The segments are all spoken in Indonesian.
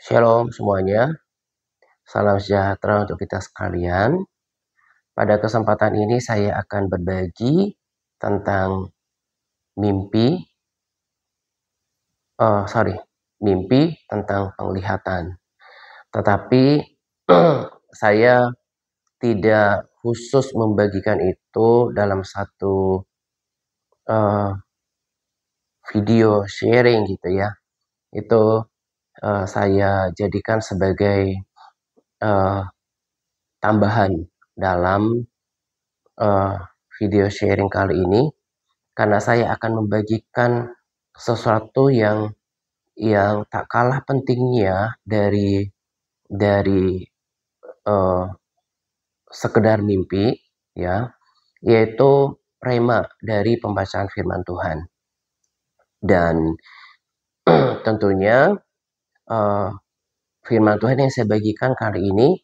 Shalom semuanya, salam sejahtera untuk kita sekalian. Pada kesempatan ini saya akan berbagi tentang mimpi tentang penglihatan. Tetapi saya tidak khusus membagikan itu dalam satu video sharing gitu ya. Itu saya jadikan sebagai tambahan dalam video sharing kali ini, karena saya akan membagikan sesuatu yang tak kalah pentingnya dari sekedar mimpi, ya, yaitu rema dari pembacaan firman Tuhan. Dan tentunya firman Tuhan yang saya bagikan kali ini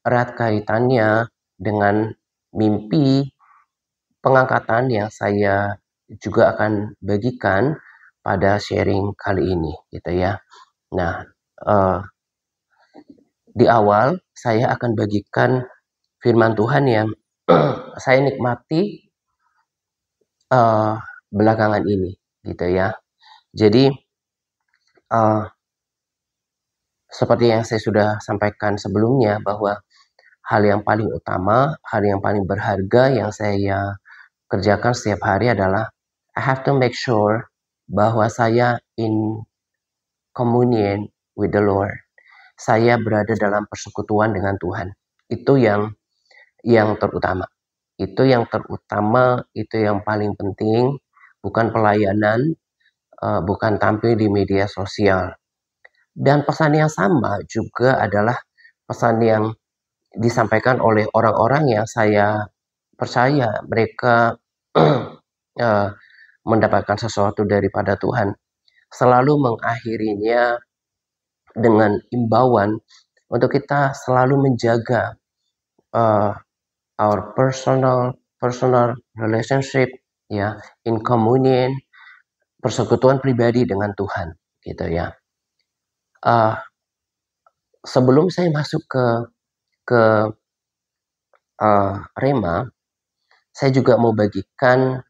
erat kaitannya dengan mimpi pengangkatan yang saya juga akan bagikan pada sharing kali ini, gitu ya. Nah, di awal saya akan bagikan firman Tuhan yang saya nikmati belakangan ini, gitu ya. Jadi seperti yang saya sudah sampaikan sebelumnya, bahwa hal yang paling utama, hal yang paling berharga yang saya kerjakan setiap hari adalah I have to make sure bahwa saya in communion with the Lord. Saya berada dalam persekutuan dengan Tuhan. Itu yang terutama. Itu yang terutama, itu yang paling penting, bukan pelayanan, bukan tampil di media sosial. Dan pesan yang sama juga adalah pesan yang disampaikan oleh orang-orang yang saya percaya mereka mendapatkan sesuatu daripada Tuhan. Selalu mengakhirinya dengan imbauan untuk kita selalu menjaga our personal relationship, ya, in communion, persekutuan pribadi dengan Tuhan, gitu ya. Sebelum saya masuk ke Rema, saya juga mau bagikan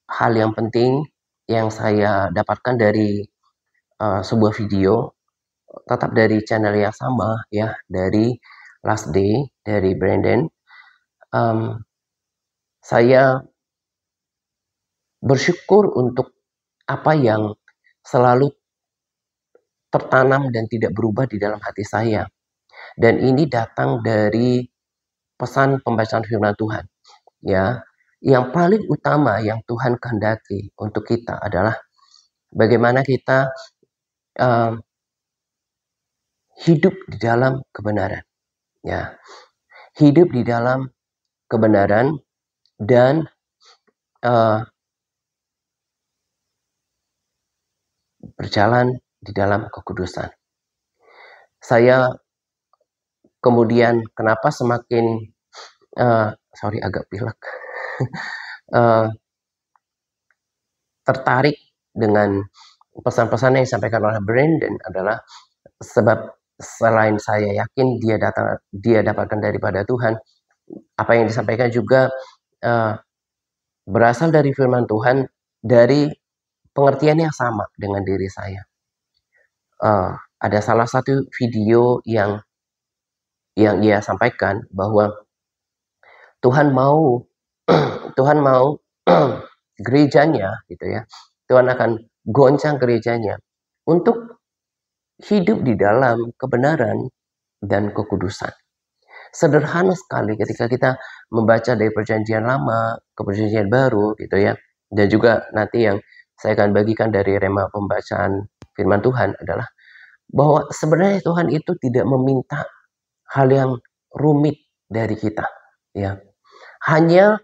hal yang penting yang saya dapatkan dari sebuah video, tetap dari channel yang sama, ya, dari Last Day, dari Brandon. Saya bersyukur untuk apa yang selalu tertanam dan tidak berubah di dalam hati saya. Dan ini datang dari pesan pembacaan firman Tuhan, ya. Yang paling utama yang Tuhan kehendaki untuk kita adalah bagaimana kita hidup di dalam kebenaran, ya. Hidup di dalam kebenaran dan berjalan di dalam kekudusan. Saya kemudian kenapa semakin agak pilek tertarik dengan pesan-pesan yang disampaikan oleh Brandon adalah sebab selain saya yakin dia dapatkan daripada Tuhan, apa yang disampaikan juga berasal dari firman Tuhan, dari pengertian yang sama dengan diri saya. Ada salah satu video yang ia sampaikan bahwa Tuhan mau gerejanya, gitu ya. Tuhan akan goncang gerejanya untuk hidup di dalam kebenaran dan kekudusan. Sederhana sekali ketika kita membaca dari perjanjian lama ke perjanjian baru, gitu ya. Dan juga nanti yang saya akan bagikan dari rema pembacaan firman Tuhan adalah bahwa sebenarnya Tuhan itu tidak meminta hal yang rumit dari kita, ya. Hanya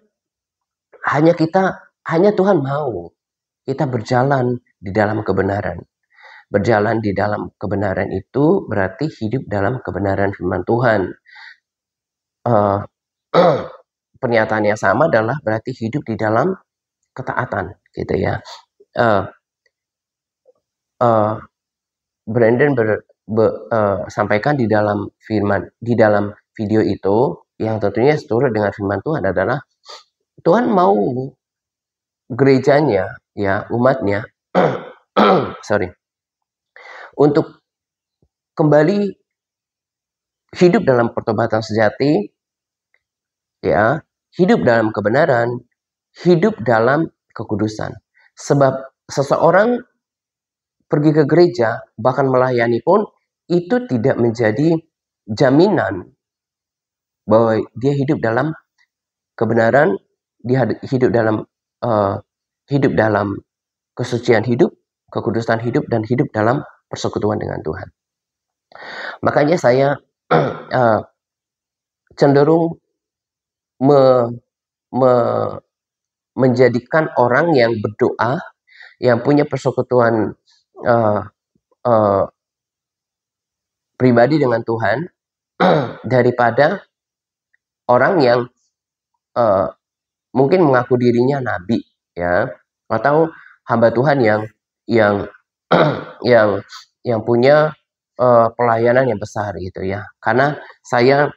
Tuhan mau kita berjalan di dalam kebenaran. Berjalan di dalam kebenaran itu berarti hidup dalam kebenaran firman Tuhan. Pernyataan yang sama adalah berarti hidup di dalam ketaatan, gitu ya. Brandon sampaikan di dalam video itu, yang tentunya seturut dengan firman Tuhan adalah Tuhan mau gerejanya, ya, umatnya, sorry, untuk kembali hidup dalam pertobatan sejati, ya, hidup dalam kebenaran, hidup dalam kekudusan. Sebab seseorang pergi ke gereja, bahkan melayani pun, itu tidak menjadi jaminan bahwa dia hidup dalam kebenaran, dia hidup dalam kesucian hidup, kekudusan hidup, dan hidup dalam persekutuan dengan Tuhan. Makanya saya cenderung menjadikan orang yang berdoa, yang punya persekutuan pribadi dengan Tuhan, daripada orang yang mungkin mengaku dirinya nabi, ya, atau hamba Tuhan yang yang punya pelayanan yang besar gitu ya. Karena saya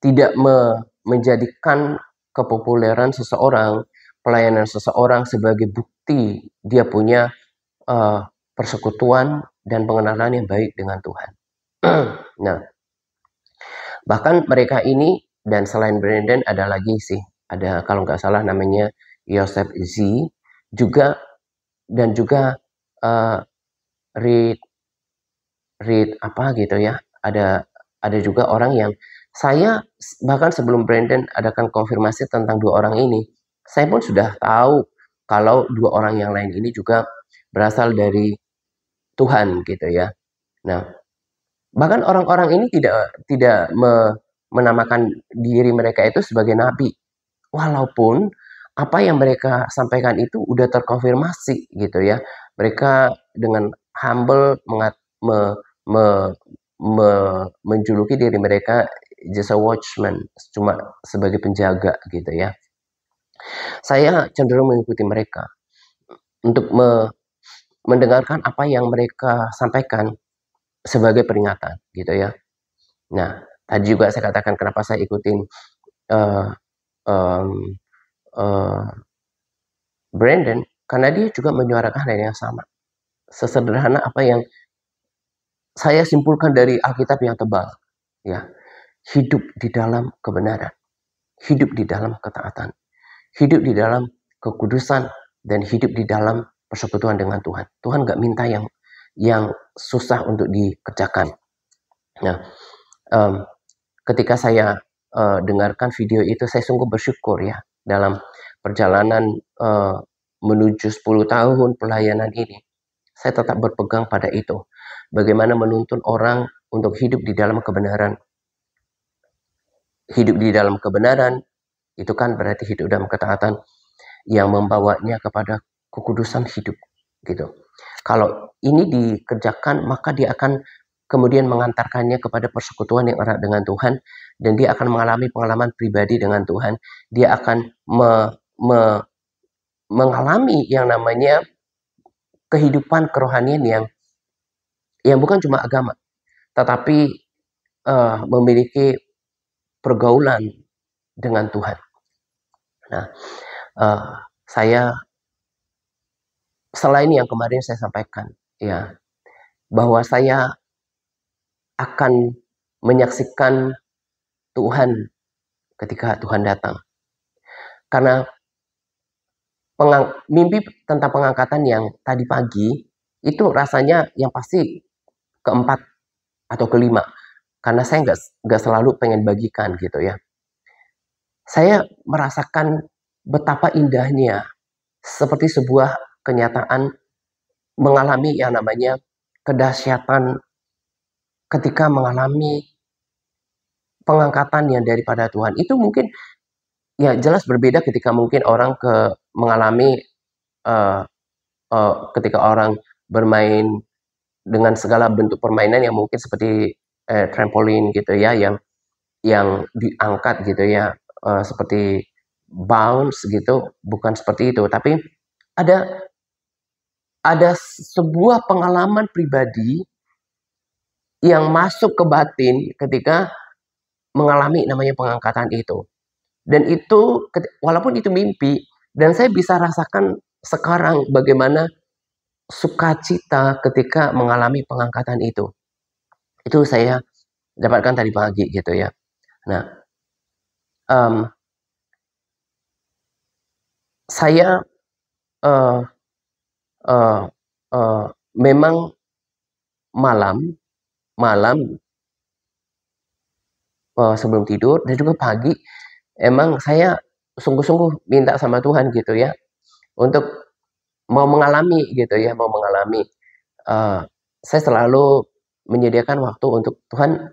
tidak menjadikan kepopuleran seseorang, pelayanan seseorang sebagai bukti dia punya persekutuan dan pengenalan yang baik dengan Tuhan. Nah, bahkan mereka ini, dan selain Brandon ada lagi sih, ada kalau nggak salah namanya Joseph Z juga, dan juga Reed apa gitu ya, ada juga orang yang saya bahkan sebelum Brandon adakan konfirmasi tentang dua orang ini, saya pun sudah tahu kalau dua orang yang lain ini juga berasal dari Tuhan gitu ya. Nah, bahkan orang-orang ini tidak menamakan diri mereka itu sebagai nabi, walaupun apa yang mereka sampaikan itu udah terkonfirmasi gitu ya. Mereka dengan humble menjuluki diri mereka just a watchman, cuma sebagai penjaga gitu ya. Saya cenderung mengikuti mereka untuk mendengarkan apa yang mereka sampaikan sebagai peringatan gitu ya. Nah, tadi juga saya katakan kenapa saya ikutin Brandon, karena dia juga menyuarakan hal yang sama. Sesederhana apa yang saya simpulkan dari Alkitab yang tebal, ya, hidup di dalam kebenaran, hidup di dalam ketaatan, hidup di dalam kekudusan, dan hidup di dalam persekutuan dengan Tuhan. Tuhan nggak minta yang susah untuk dikerjakan. Nah, ketika saya dengarkan video itu, saya sungguh bersyukur ya, dalam perjalanan menuju 10 tahun pelayanan ini, saya tetap berpegang pada itu. Bagaimana menuntun orang untuk hidup di dalam kebenaran. Hidup di dalam kebenaran, itu kan berarti hidup dalam ketaatan yang membawanya kepada kekudusan hidup. Gitu. Kalau ini dikerjakan, maka dia akan kemudian mengantarkannya kepada persekutuan yang erat dengan Tuhan, dan dia akan mengalami pengalaman pribadi dengan Tuhan. Dia akan mengalami yang namanya kehidupan kerohanian yang bukan cuma agama, tetapi memiliki pergaulan dengan Tuhan. Nah, saya selain yang kemarin saya sampaikan, ya, bahwa saya akan menyaksikan Tuhan ketika Tuhan datang. Karena mimpi tentang pengangkatan yang tadi pagi itu rasanya yang pasti keempat atau kelima, karena saya nggak selalu pengen bagikan gitu ya. Saya merasakan betapa indahnya, seperti sebuah kenyataan, mengalami yang namanya kedahsyatan ketika mengalami pengangkatan yang daripada Tuhan. Itu mungkin ya jelas berbeda ketika mungkin orang mengalami ketika orang bermain dengan segala bentuk permainan yang mungkin seperti trampolin gitu ya, yang diangkat gitu ya, seperti bounce gitu, bukan seperti itu. Tapi ada ada sebuah pengalaman pribadi yang masuk ke batin ketika mengalami namanya pengangkatan itu. Dan itu, walaupun itu mimpi, dan saya bisa rasakan sekarang bagaimana sukacita ketika mengalami pengangkatan itu. Itu saya dapatkan tadi pagi gitu ya. Nah, saya uh, uh, uh, memang malam sebelum tidur dan juga pagi, emang saya sungguh-sungguh minta sama Tuhan gitu ya, untuk mau mengalami gitu ya, mau mengalami. Saya selalu menyediakan waktu untuk Tuhan,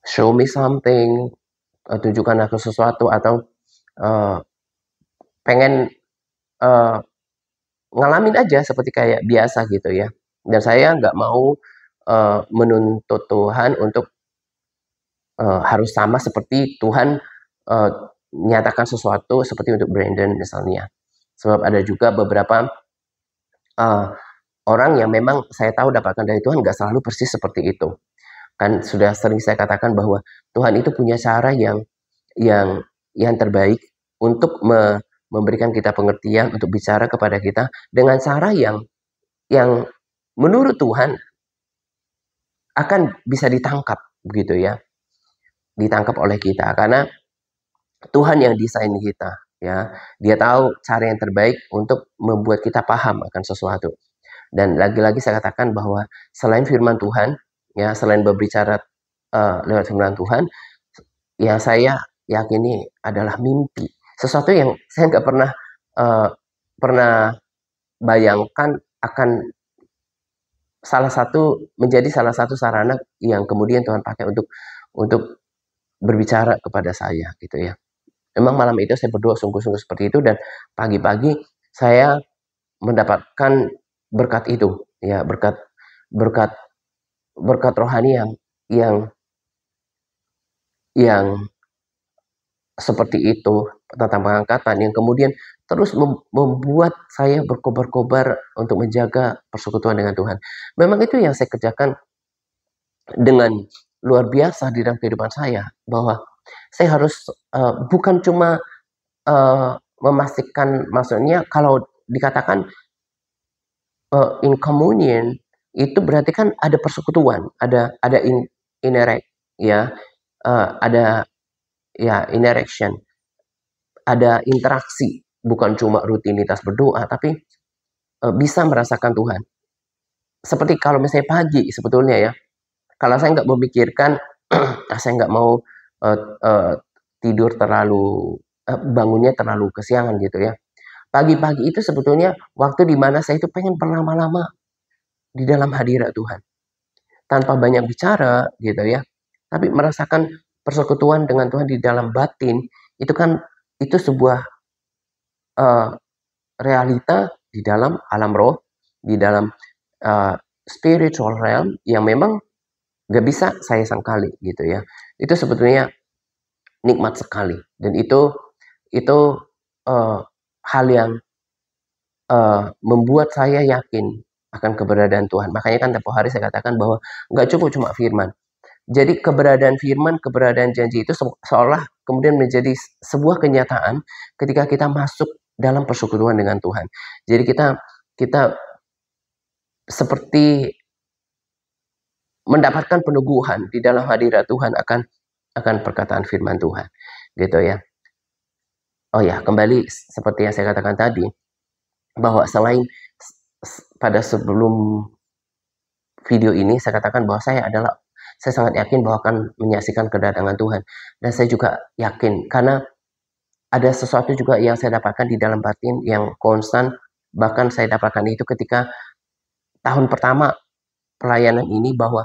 show me something, tunjukkan aku sesuatu, atau pengen ngalamin aja seperti kayak biasa gitu ya. Dan saya nggak mau menuntut Tuhan untuk harus sama seperti Tuhan menyatakan sesuatu seperti untuk Brandon misalnya. Sebab ada juga beberapa orang yang memang saya tahu dapatkan dari Tuhan nggak selalu persis seperti itu. Kan sudah sering saya katakan bahwa Tuhan itu punya cara yang terbaik untuk memberikan kita pengertian, untuk bicara kepada kita dengan cara yang menurut Tuhan akan bisa ditangkap begitu ya. Ditangkap oleh kita karena Tuhan yang desain kita ya. Dia tahu cara yang terbaik untuk membuat kita paham akan sesuatu. Dan lagi-lagi saya katakan bahwa selain firman Tuhan ya, selain berbicara lewat firman Tuhan, yang saya yakini adalah mimpi. Sesuatu yang saya nggak pernah bayangkan akan menjadi salah satu sarana yang kemudian Tuhan pakai untuk berbicara kepada saya gitu ya. Memang malam itu saya berdoa sungguh-sungguh seperti itu, dan pagi-pagi saya mendapatkan berkat itu ya, berkat rohani yang seperti itu tentang pengangkatan yang kemudian terus membuat saya berkobar-kobar untuk menjaga persekutuan dengan Tuhan. Memang itu yang saya kerjakan dengan luar biasa di dalam kehidupan saya, bahwa saya harus bukan cuma memastikan, maksudnya kalau dikatakan in communion itu berarti kan ada persekutuan, ada interact ya, ada ya interaction, ada interaksi, bukan cuma rutinitas berdoa, tapi bisa merasakan Tuhan. Seperti kalau misalnya pagi sebetulnya ya, kalau saya nggak memikirkan, saya nggak mau tidur terlalu, bangunnya terlalu kesiangan gitu ya. Pagi-pagi itu sebetulnya waktu di mana saya itu pengen berlama-lama di dalam hadirat Tuhan. Tanpa banyak bicara gitu ya. Tapi merasakan persekutuan dengan Tuhan di dalam batin, itu kan itu sebuah realita di dalam alam roh, di dalam spiritual realm yang memang gak bisa saya sangkali gitu ya. Itu sebetulnya nikmat sekali, dan itu hal yang membuat saya yakin akan keberadaan Tuhan. Makanya kan tempoh hari saya katakan bahwa nggak cukup cuma firman. Jadi keberadaan firman, keberadaan janji itu seolah kemudian menjadi sebuah kenyataan ketika kita masuk dalam persekutuan dengan Tuhan. Jadi kita seperti mendapatkan peneguhan di dalam hadirat Tuhan akan perkataan firman Tuhan, gitu ya. Oh ya, kembali seperti yang saya katakan tadi, bahwa selain pada sebelum video ini saya katakan bahwa saya sangat yakin bahwa akan menyaksikan kedatangan Tuhan. Dan saya juga yakin karena ada sesuatu juga yang saya dapatkan di dalam batin yang konstan. Bahkan saya dapatkan itu ketika tahun pertama pelayanan ini, bahwa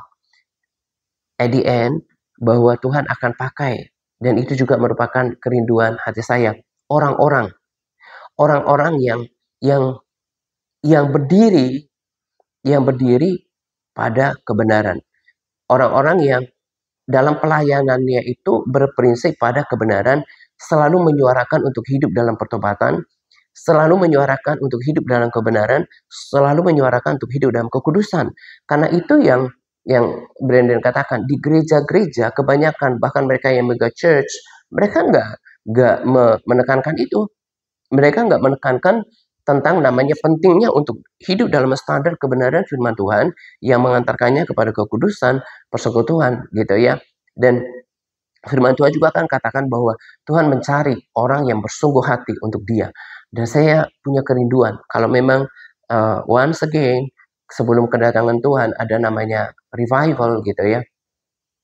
at the end, bahwa Tuhan akan pakai, dan itu juga merupakan kerinduan hati saya, orang-orang yang berdiri pada kebenaran. Orang-orang yang dalam pelayanannya itu berprinsip pada kebenaran, selalu menyuarakan untuk hidup dalam pertobatan, selalu menyuarakan untuk hidup dalam kebenaran, selalu menyuarakan untuk hidup dalam kekudusan. Karena itu yang Brandon katakan, di gereja-gereja kebanyakan, bahkan mereka yang mega church, mereka nggak menekankan itu. Mereka nggak menekankan tentang namanya pentingnya untuk hidup dalam standar kebenaran firman Tuhan yang mengantarkannya kepada kekudusan, persekutuan gitu ya. Dan firman Tuhan juga akan katakan bahwa Tuhan mencari orang yang bersungguh hati untuk Dia. Dan saya punya kerinduan kalau memang once again sebelum kedatangan Tuhan ada namanya revival gitu ya.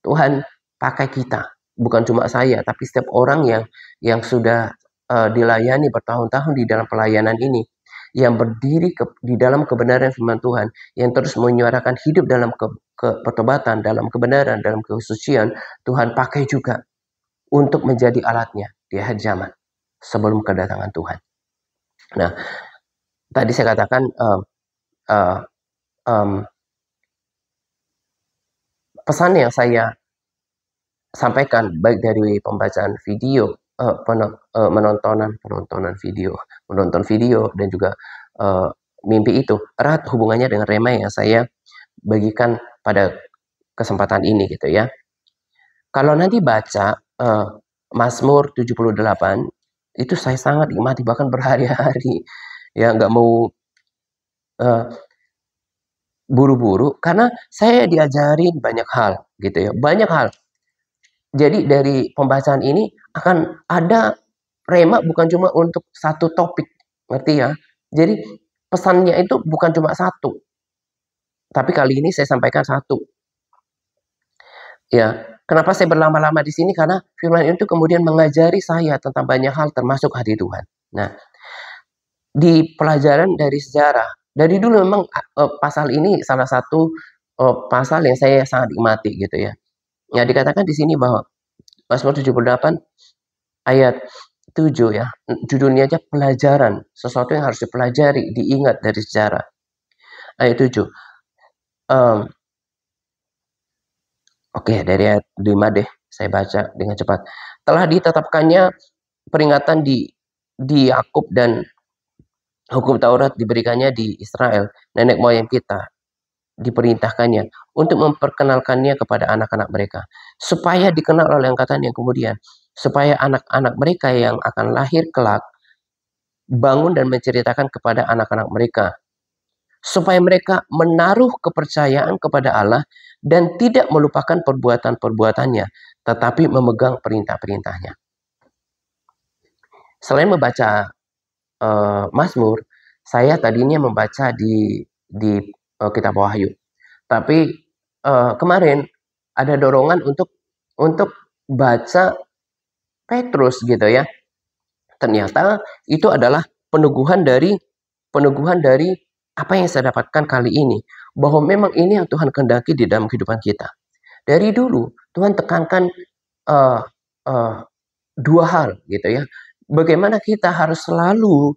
Tuhan pakai kita, bukan cuma saya, tapi setiap orang yang sudah dilayani bertahun-tahun di dalam pelayanan ini, yang berdiri di dalam kebenaran firman Tuhan, yang terus menyuarakan hidup dalam pertobatan, dalam kebenaran, dalam kesucian, Tuhan pakai juga untuk menjadi alatnya di akhir zaman sebelum kedatangan Tuhan. Nah, tadi saya katakan pesan yang saya sampaikan baik dari pembacaan video, menonton video dan juga mimpi itu erat hubungannya dengan rema yang saya bagikan pada kesempatan ini gitu ya. Kalau nanti baca Mazmur 78 itu saya sangat nikmati bahkan berhari-hari ya, nggak mau buru-buru karena saya diajarin banyak hal gitu ya, banyak hal. Jadi dari pembacaan ini akan ada rema bukan cuma untuk satu topik, ngerti ya? Jadi pesannya itu bukan cuma satu, tapi kali ini saya sampaikan satu. Ya, kenapa saya berlama-lama di sini? Karena firman itu kemudian mengajari saya tentang banyak hal termasuk hati Tuhan. Nah, di pelajaran dari sejarah, dari dulu memang pasal ini salah satu pasal yang saya sangat nikmati gitu ya. Ya, dikatakan di sini bahwa Mazmur 78 ayat 7 ya, judulnya aja pelajaran, sesuatu yang harus dipelajari, diingat dari sejarah. Ayat 7. Oke, dari ayat 5 deh, saya baca dengan cepat. Telah ditetapkannya peringatan di Yakub dan hukum Taurat diberikannya di Israel, nenek moyang kita diperintahkannya untuk memperkenalkannya kepada anak-anak mereka, supaya dikenal oleh angkatan yang kemudian, supaya anak-anak mereka yang akan lahir kelak bangun dan menceritakan kepada anak-anak mereka, supaya mereka menaruh kepercayaan kepada Allah dan tidak melupakan perbuatan-perbuatannya, tetapi memegang perintah-perintahnya. Selain membaca Mazmur, saya tadinya membaca di kitab Wahyu. Tapi kemarin ada dorongan untuk baca Petrus gitu ya. Ternyata itu adalah peneguhan dari apa yang saya dapatkan kali ini, bahwa memang ini yang Tuhan kehendaki di dalam kehidupan kita. Dari dulu Tuhan tekankan dua hal gitu ya. Bagaimana kita harus selalu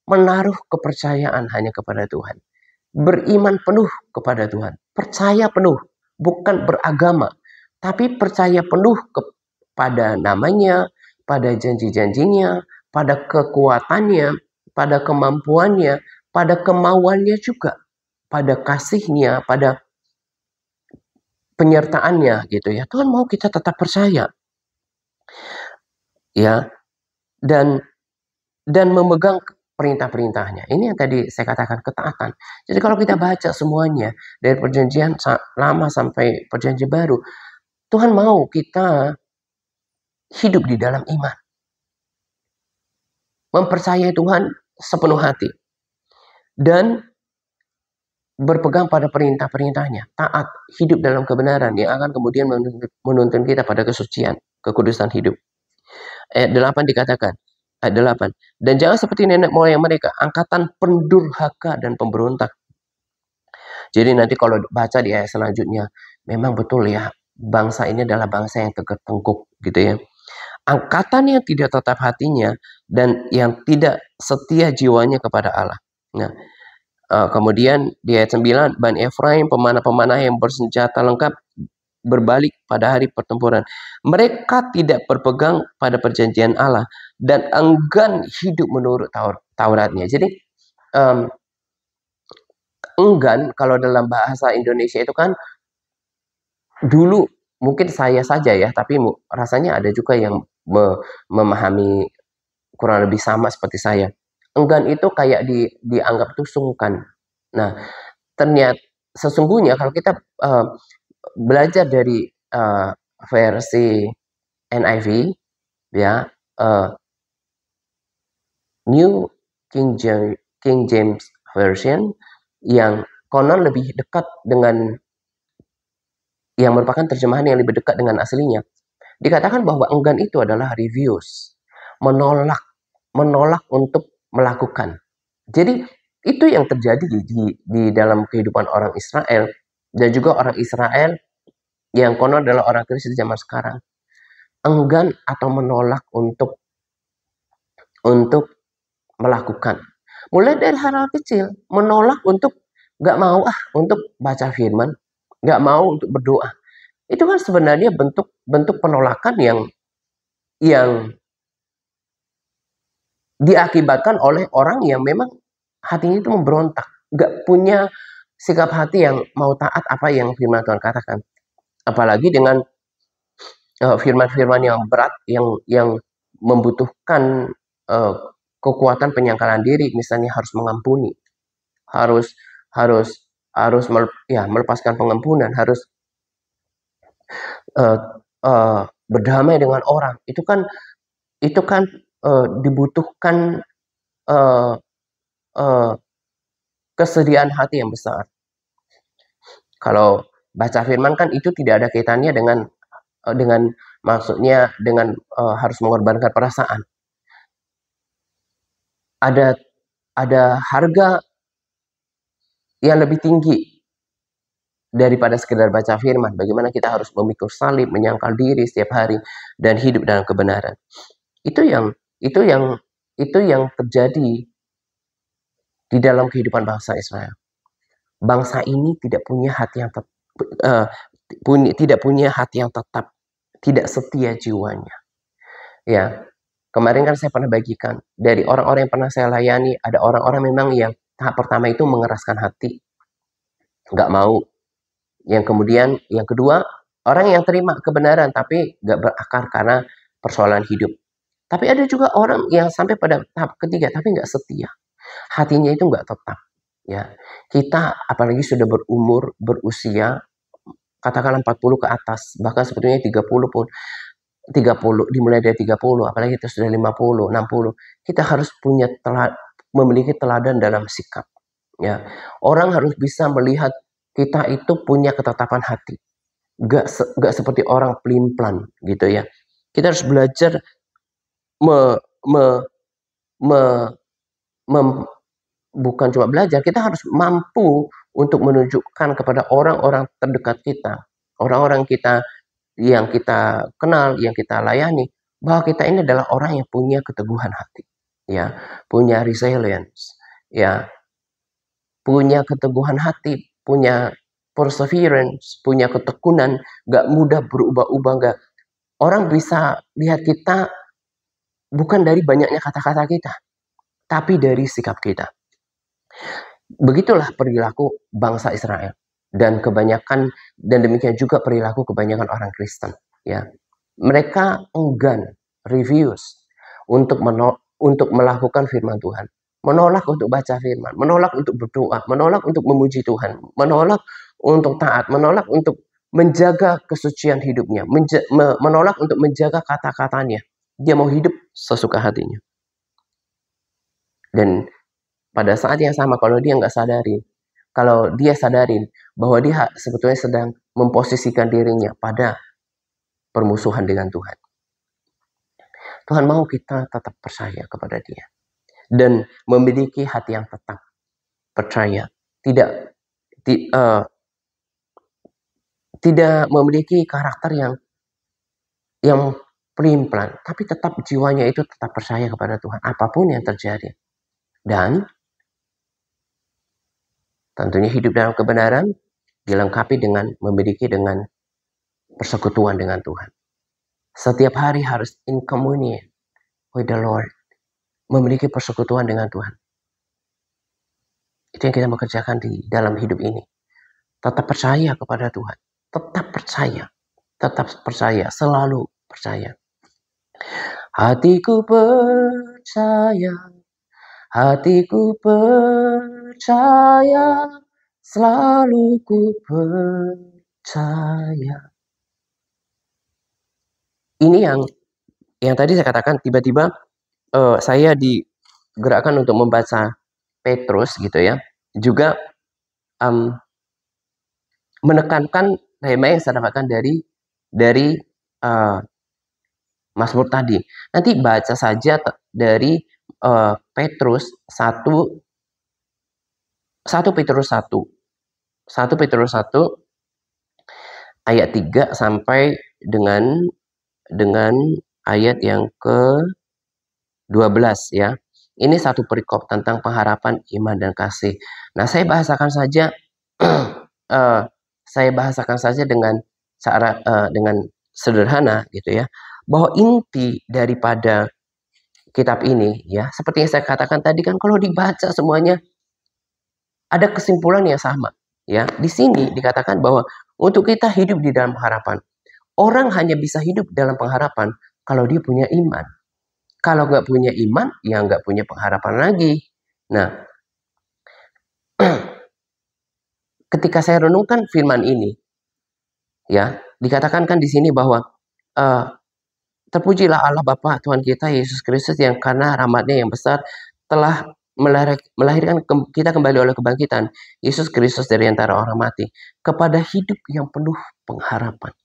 menaruh kepercayaan hanya kepada Tuhan. Beriman penuh kepada Tuhan. Percaya penuh. Bukan beragama. Tapi percaya penuh kepada namanya, pada janji-janjinya, pada kekuatannya, pada kemampuannya, pada kemauannya juga. Pada kasihnya, pada penyertaannya gitu ya. Tuhan mau kita tetap percaya. Ya. Dan memegang perintah-perintahnya. Ini yang tadi saya katakan, ketaatan. Jadi kalau kita baca semuanya dari perjanjian lama sampai perjanjian baru, Tuhan mau kita hidup di dalam iman. Mempercayai Tuhan sepenuh hati. Dan berpegang pada perintah-perintahnya. Taat, hidup dalam kebenaran yang akan kemudian menuntun kita pada kesucian, kekudusan hidup. Ayat 8 dikatakan, ayat 8. Dan jangan seperti nenek moyang mereka, angkatan pendurhaka dan pemberontak. Jadi nanti kalau baca di ayat selanjutnya, memang betul ya, bangsa ini adalah bangsa yang tegak tengkuk gitu ya. Angkatan yang tidak tetap hatinya dan yang tidak setia jiwanya kepada Allah. Nah, kemudian di ayat 9, Bani Efraim, pemanah-pemanah yang bersenjata lengkap berbalik pada hari pertempuran. Mereka tidak berpegang pada perjanjian Allah dan enggan hidup menurut Tauratnya. Jadi enggan kalau dalam bahasa Indonesia itu kan dulu mungkin saya saja ya, tapi rasanya ada juga yang memahami kurang lebih sama seperti saya. Enggan itu kayak dianggap itu sungkan. Nah, ternyata sesungguhnya kalau kita belajar dari versi NIV ya, New King James Version yang konon lebih dekat dengan yang merupakan terjemahan yang lebih dekat dengan aslinya. Dikatakan bahwa enggan itu adalah refuse, menolak untuk melakukan. Jadi itu yang terjadi di dalam kehidupan orang Israel dan juga orang Israel yang konon adalah orang Kristen zaman sekarang. Enggan atau menolak untuk melakukan. Mulai dari hal-hal kecil, menolak untuk nggak mau untuk baca firman, nggak mau untuk berdoa. Itu kan sebenarnya bentuk penolakan yang diakibatkan oleh orang yang memang hatinya itu memberontak, nggak punya sikap hati yang mau taat apa yang firman Tuhan katakan. Apalagi dengan firman-firman yang berat yang membutuhkan kekuatan penyangkalan diri, misalnya harus mengampuni, harus melepaskan pengampunan, harus berdamai dengan orang. Itu kan dibutuhkan kesediaan hati yang besar. Kalau baca firman kan itu tidak ada kaitannya dengan maksudnya dengan harus mengorbankan perasaan. Ada harga yang lebih tinggi daripada sekedar baca firman. Bagaimana kita harus memikul salib, menyangkal diri setiap hari dan hidup dalam kebenaran. Itu yang terjadi di dalam kehidupan bangsa Israel. Bangsa ini tidak punya hati yang tetap, tidak setia jiwanya. Ya, kemarin kan saya pernah bagikan dari orang-orang yang pernah saya layani, ada orang-orang memang yang tahap pertama itu mengeraskan hati, nggak mau. Yang kemudian, yang kedua, orang yang terima kebenaran tapi nggak berakar karena persoalan hidup. Tapi ada juga orang yang sampai pada tahap ketiga tapi nggak setia, hatinya itu nggak tetap. Ya, kita apalagi sudah berusia, katakanlah 40 ke atas, bahkan sebetulnya 30 pun. 30 dimulai dari 30, apalagi kita sudah 50, 60, kita harus memiliki teladan dalam sikap. Ya, orang harus bisa melihat kita itu punya ketetapan hati, gak seperti orang pelin-pelan gitu ya. Kita harus belajar bukan cuma belajar, kita harus mampu untuk menunjukkan kepada orang-orang terdekat kita, orang-orang kita yang kita kenal, yang kita layani, bahwa kita ini adalah orang yang punya keteguhan hati, ya, punya resilience, ya, punya keteguhan hati, punya perseverance, punya ketekunan, gak mudah berubah-ubah, gak. Orang bisa lihat kita bukan dari banyaknya kata-kata kita, tapi dari sikap kita. Begitulah perilaku bangsa Israel. Dan demikian juga perilaku kebanyakan orang Kristen, ya. Mereka enggan, refuse untuk melakukan firman Tuhan, menolak untuk baca firman, menolak untuk berdoa, menolak untuk memuji Tuhan, menolak untuk taat, menolak untuk menjaga kesucian hidupnya, menolak untuk menjaga kata-katanya. Dia mau hidup sesuka hatinya. Dan pada saat yang sama, kalau dia sadarin bahwa dia sebetulnya sedang memposisikan dirinya pada permusuhan dengan Tuhan. Tuhan mau kita tetap percaya kepada Dia dan memiliki hati yang tetap percaya, tidak memiliki karakter yang pelin-pelan, tapi tetap jiwanya itu tetap percaya kepada Tuhan apapun yang terjadi. Dan tentunya hidup dalam kebenaran dilengkapi dengan persekutuan dengan Tuhan. Setiap hari harus in communion with the Lord. Memiliki persekutuan dengan Tuhan. Itu yang kita mau kerjakan di dalam hidup ini. Tetap percaya kepada Tuhan. Tetap percaya. Tetap percaya. Selalu percaya. Hatiku percaya. Hatiku percaya. Selalu ku percaya. Ini yang tadi saya katakan, tiba-tiba saya digerakkan untuk membaca Petrus gitu ya. Juga menekankan tema yang saya dapatkan dari Mazmur tadi. Nanti baca saja dari Petrus 1 Petrus 1 ayat 3 sampai dengan ayat yang ke-12 ya. Ini satu perikop tentang pengharapan, iman, dan kasih. Nah, saya bahasakan saja dengan cara dengan sederhana gitu ya. Bahwa inti daripada kitab ini ya, seperti yang saya katakan tadi kan, kalau dibaca semuanya ada kesimpulan yang sama ya. Di sini dikatakan bahwa untuk kita hidup di dalam pengharapan, orang hanya bisa hidup dalam pengharapan kalau dia punya iman. Kalau nggak punya iman, ya nggak punya pengharapan lagi. Nah, ketika saya renungkan firman ini, ya dikatakan kan di sini bahwa terpujilah Allah Bapa Tuhan kita Yesus Kristus yang karena rahmat-Nya yang besar telah melahirkan kita kembali oleh kebangkitan Yesus Kristus dari antara orang mati kepada hidup yang penuh pengharapan.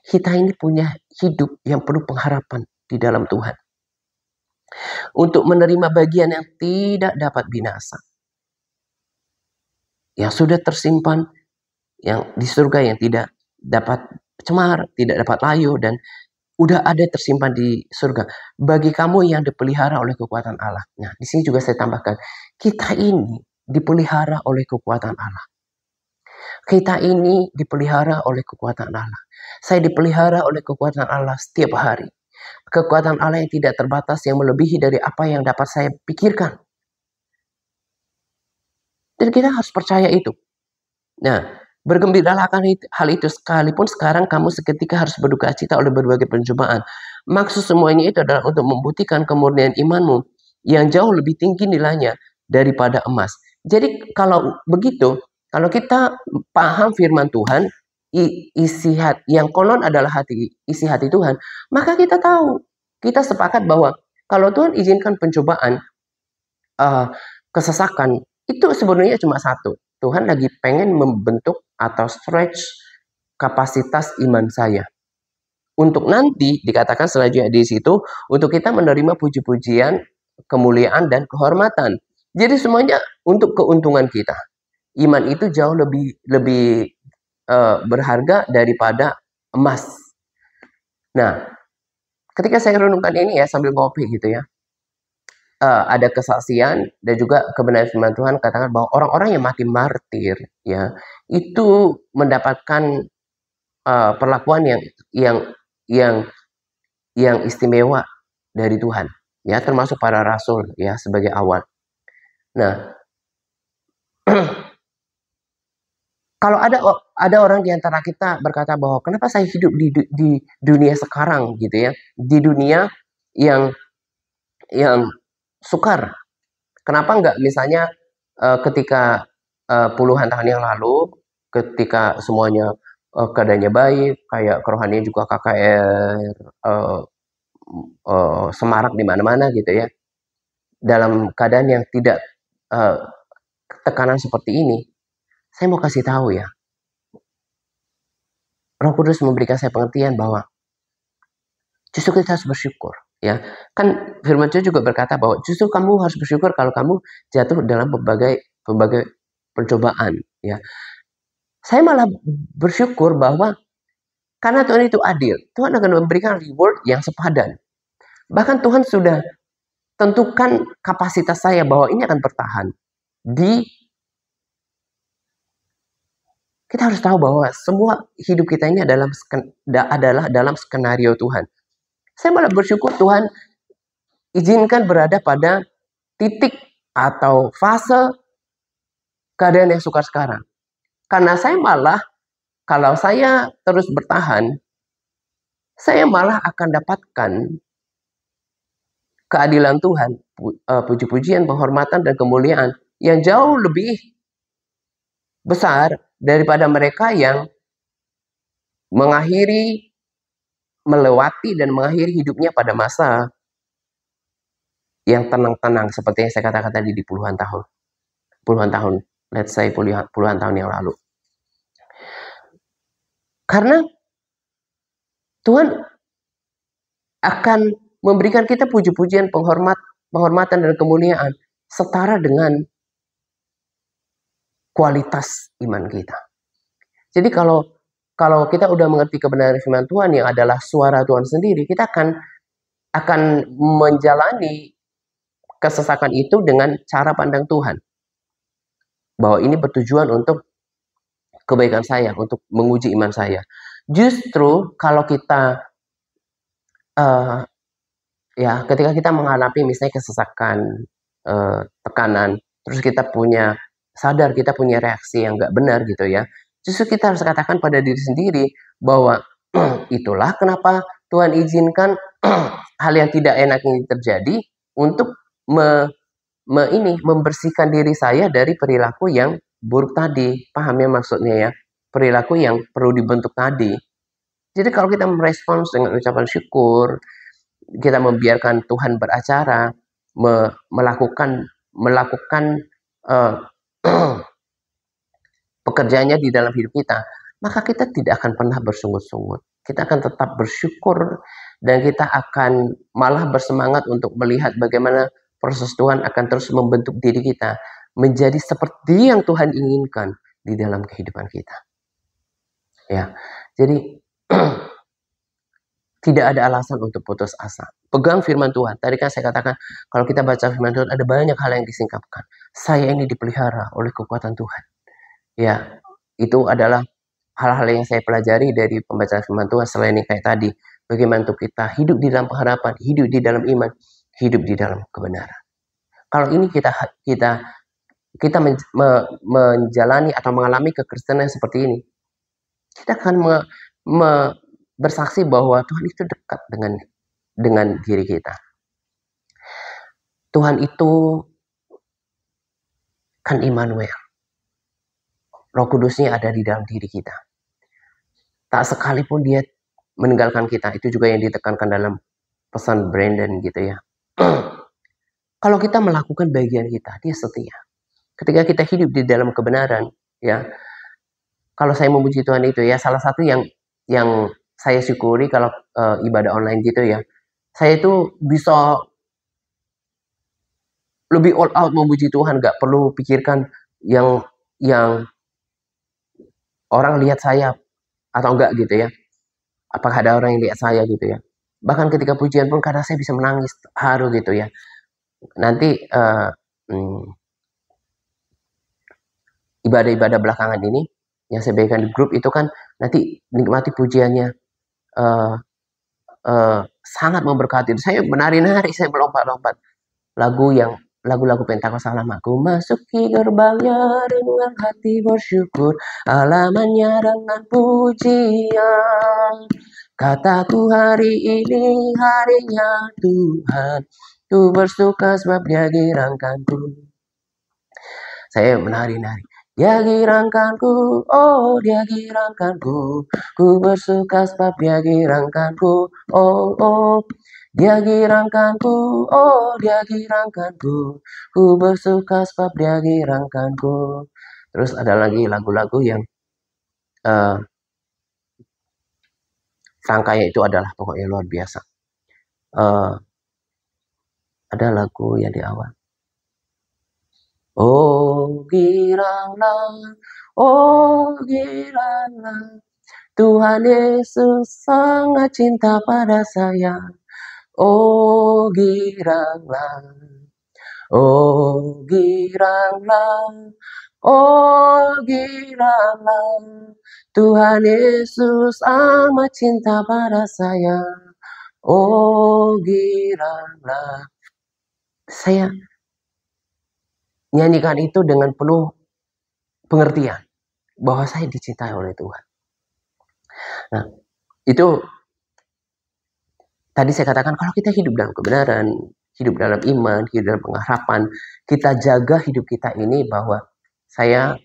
Kita ini punya hidup yang penuh pengharapan di dalam Tuhan. Untuk menerima bagian yang tidak dapat binasa. Yang sudah tersimpan yang di surga, yang tidak dapat cemar, tidak dapat layu, dan udah ada tersimpan di surga. Bagi kamu yang dipelihara oleh kekuatan Allah. Nah, di sini juga saya tambahkan, kita ini dipelihara oleh kekuatan Allah. Kita ini dipelihara oleh kekuatan Allah. Saya dipelihara oleh kekuatan Allah setiap hari. Kekuatan Allah yang tidak terbatas, yang melebihi dari apa yang dapat saya pikirkan. Dan kita harus percaya itu. Nah, bergembiralah akan hal itu, sekalipun sekarang kamu seketika harus berduka cita oleh berbagai pencobaan. Maksud semuanya itu adalah untuk membuktikan kemurnian imanmu yang jauh lebih tinggi nilainya daripada emas. Jadi kalau begitu, kalau kita paham firman Tuhan, isi hati yang konon adalah isi hati Tuhan, maka kita tahu, kita sepakat bahwa kalau Tuhan izinkan pencobaan, kesesakan, itu sebenarnya cuma satu. Tuhan lagi pengen membentuk atau stretch kapasitas iman saya. Untuk nanti dikatakan selanjutnya di situ, untuk kita menerima puji-pujian, kemuliaan, dan kehormatan. Jadi semuanya untuk keuntungan kita. Iman itu jauh lebih berharga daripada emas. Nah, ketika saya renungkan ini ya sambil ngopi gitu ya, ada kesaksian dan juga kebenaran firman Tuhan katakan bahwa orang-orang yang mati martir ya itu mendapatkan perlakuan yang istimewa dari Tuhan ya, termasuk para rasul ya sebagai awal. Nah, kalau ada orang di antara kita berkata bahwa kenapa saya hidup di dunia sekarang gitu ya, di dunia yang sukar. Kenapa enggak misalnya ketika puluhan tahun yang lalu, ketika semuanya keadaannya baik, kayak kerohanian juga KKR, semarak di mana-mana gitu ya, dalam keadaan yang tidak tekanan seperti ini, saya mau kasih tahu ya, Roh Kudus memberikan saya pengertian bahwa justru kita harus bersyukur ya. Kan firman Tuhan juga berkata bahwa justru kamu harus bersyukur kalau kamu jatuh dalam berbagai pencobaan ya. Saya malah bersyukur bahwa karena Tuhan itu adil, Tuhan akan memberikan reward yang sepadan. Bahkan Tuhan sudah tentukan kapasitas saya bahwa ini akan bertahan di Kita harus tahu bahwa semua hidup kita ini adalah dalam skenario Tuhan. Saya malah bersyukur Tuhan izinkan berada pada titik atau fase keadaan yang sukar sekarang. Karena saya malah, kalau saya terus bertahan, saya malah akan dapatkan keadilan Tuhan, puji-pujian, penghormatan, dan kemuliaan yang jauh lebih besar daripada mereka yang melewati dan mengakhiri hidupnya pada masa yang tenang-tenang, seperti yang saya katakan tadi di puluhan tahun, let's say puluhan tahun yang lalu. Karena Tuhan akan memberikan kita puji-pujian, penghormatan, dan kemuliaan setara dengan kualitas iman kita. Jadi kalau kita udah mengerti kebenaran firman Tuhan yang adalah suara Tuhan sendiri, kita akan menjalani kesesakan itu dengan cara pandang Tuhan. Bahwa ini bertujuan untuk kebaikan saya, untuk menguji iman saya. Justru kalau kita ketika kita menghadapi misalnya kesesakan, tekanan, terus kita sadar kita punya reaksi yang nggak benar gitu ya. Justru kita harus katakan pada diri sendiri bahwa itulah kenapa Tuhan izinkan hal yang tidak enak ini terjadi untuk membersihkan diri saya dari perilaku yang buruk tadi. Paham ya maksudnya ya? Perilaku yang perlu dibentuk tadi. Jadi kalau kita merespons dengan ucapan syukur, kita membiarkan Tuhan beracara, melakukan pekerjaannya di dalam hidup kita, maka kita tidak akan pernah bersungut-sungut. Kita akan tetap bersyukur dan kita akan malah bersemangat untuk melihat bagaimana proses Tuhan akan terus membentuk diri kita menjadi seperti yang Tuhan inginkan di dalam kehidupan kita. Ya, jadi tidak ada alasan untuk putus asa. Pegang firman Tuhan. Tadi kan saya katakan, kalau kita baca firman Tuhan, ada banyak hal yang disingkapkan. Saya ini dipelihara oleh kekuatan Tuhan. Ya, itu adalah hal-hal yang saya pelajari dari pembacaan firman Tuhan. Selain ini kayak tadi, bagaimana untuk kita hidup di dalam pengharapan, hidup di dalam iman, hidup di dalam kebenaran. Kalau ini kita menjalani atau mengalami kekristenan seperti ini, kita akan bersaksi bahwa Tuhan itu dekat dengan diri kita. Tuhan itu kan Immanuel. Roh Kudusnya ada di dalam diri kita. Tak sekalipun dia meninggalkan kita. Itu juga yang ditekankan dalam pesan Brandon gitu ya. Kalau kita melakukan bagian kita, dia setia. Ketika kita hidup di dalam kebenaran, ya. Kalau saya memuji Tuhan itu ya, salah satu yang saya syukuri kalau ibadah online gitu ya. Saya itu bisa lebih all out memuji Tuhan, gak perlu pikirkan yang orang lihat saya atau enggak gitu ya. Apakah ada orang yang lihat saya gitu ya. Bahkan ketika pujian pun kadang saya bisa menangis haru gitu ya. Nanti ibadah-ibadah belakangan ini yang saya bagikan di grup itu kan nanti nikmati pujiannya sangat memberkati. Saya menari-nari, saya melompat-lompat lagu-lagu Pentakosta lama. Aku masuki gerbangnya dengan hati bersyukur, halamannya dengan pujian. Kataku hari ini harinya Tuhan, ku bersuka sebab dia girangkanku. Saya menari-nari. Dia girangkanku, oh dia girangkanku, ku bersuka sebab dia girangkanku, oh. Dia girangkanku, oh dia girangkanku, ku bersuka sebab dia girangkanku. Terus ada lagi lagu-lagu yang rangkaian itu adalah pokoknya luar biasa. Ada lagu yang di awal. Oh giranglah, Tuhan Yesus sangat cinta pada saya. Oh giranglah, Oh giralah, Tuhan Yesus amat cinta pada saya. Oh giralah. Saya nyanyikan itu dengan penuh pengertian bahwa saya dicintai oleh Tuhan. Nah, itu tadi saya katakan kalau kita hidup dalam kebenaran, hidup dalam iman, hidup dalam pengharapan, kita jaga hidup kita ini bahwa saya